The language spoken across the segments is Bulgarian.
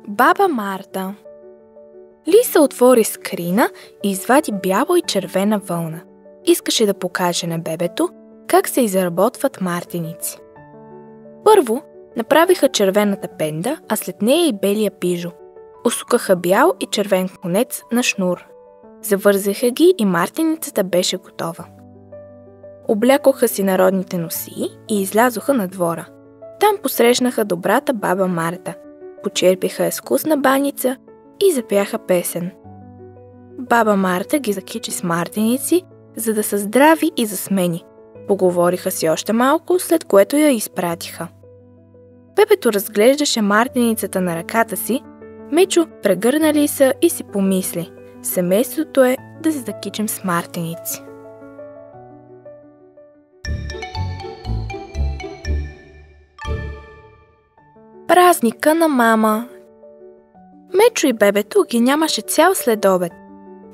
Баба Марта. Лиса отвори скрина и извади бяла и червена вълна. Искаше да покаже на бебето как се изработват мартеници. Първо направиха червената пенда, а след нея и белия пижо. Усукаха бял и червен конец на шнур. Завързаха ги и мартеницата беше готова. Облякоха си народните носии и излязоха на двора. Там посрещнаха добрата баба Марта. Почерпиха я с вкусна баница и запяха песен. Баба Марта ги закичи с мартеници, за да са здрави и засмени. Поговориха си още малко, след което я изпратиха. Бебето разглеждаше мартеницата на ръката си. Мечо прегърна Лиса и си помисли: семейството е да се закичим с мартеници. Празника на мама. Мечо и бебето ги нямаше цял следобед.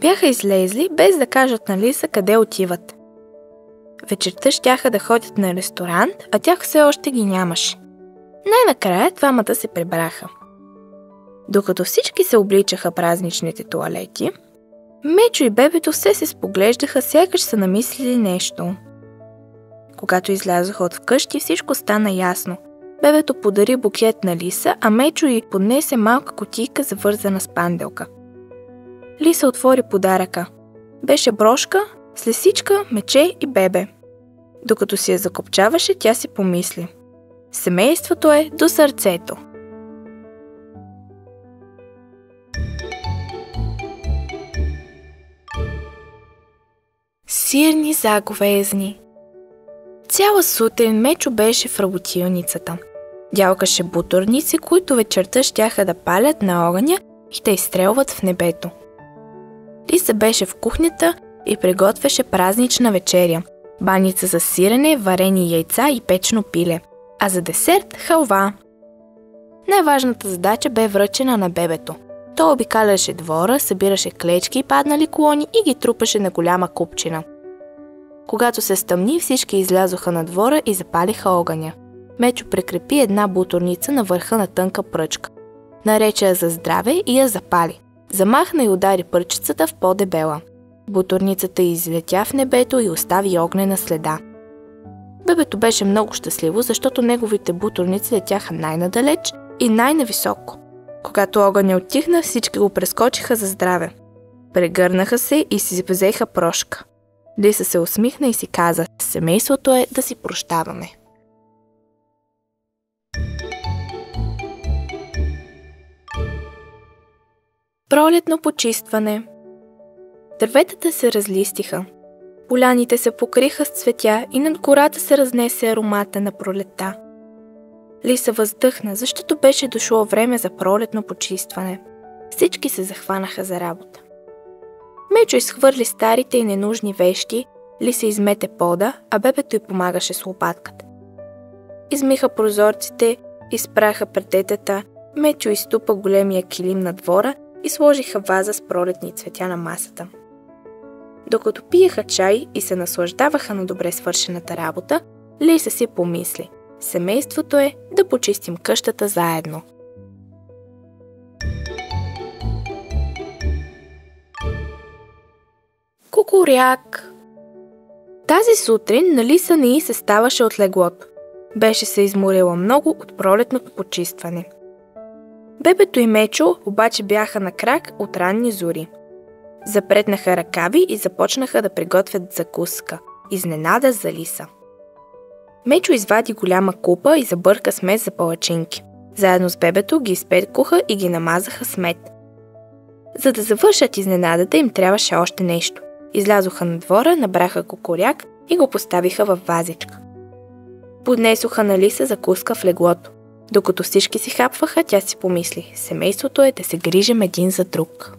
Бяха излезли, без да кажат на Лиса къде отиват. Вечерта щяха да ходят на ресторант, а тях все още ги нямаше. Най-накрая двамата се прибраха. Докато всички се обличаха празничните тоалети, Мечо и бебето все се споглеждаха, сякаш са намислили нещо. Когато излязоха от вкъщи, всичко стана ясно. Бебето подари букет на Лиса, а Мечо й поднесе малка кутийка, завързана с панделка. Лиса отвори подаръка. Беше брошка с лисичка, мече и бебе. Докато си я закопчаваше, тя си помисли: семейството е до сърцето. Сирни заговезни. Цяла сутрин Мечо беше в работилницата. Дялкаше буторници, които вечерта щяха да палят на огъня и да изстрелват в небето. Лиса беше в кухнята и приготвяше празнична вечеря. Баница за сирене, варени яйца и печено пиле. А за десерт – халва. Най-важната задача бе връчена на бебето. То обикаляше двора, събираше клечки и паднали клони и ги трупаше на голяма купчина. Когато се стъмни, всички излязоха на двора и запалиха огъня. Мечо прикрепи една буторница на върха на тънка пръчка. Нарече я за здраве и я запали. Замахна и удари пръчицата в по-дебела. Буторницата излетя в небето и остави огнена следа. Бебето беше много щастливо, защото неговите буторници летяха най-надалеч и най-нависоко. Когато огъня отихна, всички го прескочиха за здраве. Прегърнаха се и си взеха прошка. Лиса се усмихна и си каза: семейството е да си прощаваме. Пролетно почистване. Дърветата се разлистиха. Поляните се покриха с цветя и над гората се разнесе аромата на пролетта. Лиса въздъхна, защото беше дошло време за пролетно почистване. Всички се захванаха за работа. Мечо изхвърли старите и ненужни вещи, Лиса измете пода, а бебето й помагаше с лопатката. Измиха прозорците, изпраха предетата, Мечо изтупа големия килим на двора и сложиха ваза с пролетни цветя на масата. Докато пиеха чай и се наслаждаваха на добре свършената работа, Лиса си помисли: семейството е да почистим къщата заедно. Кукуряк. Тази сутрин на Лиса не й се ставаше от леглото. Беше се изморила много от пролетното почистване. Бебето и Мечо обаче бяха на крак от ранни зори. Запретнаха ръкави и започнаха да приготвят закуска. Изненада за Лиса. Мечо извади голяма купа и забърка смес за палачинки. Заедно с бебето ги изпекоха и ги намазаха с мед. За да завършат изненадата, им трябваше още нещо. Излязоха на двора, набраха кукуряк и го поставиха във вазичка. Поднесоха на Лиса закуска в леглото. Докато всички си хапваха, тя си помисли: семейството е да се грижим един за друг.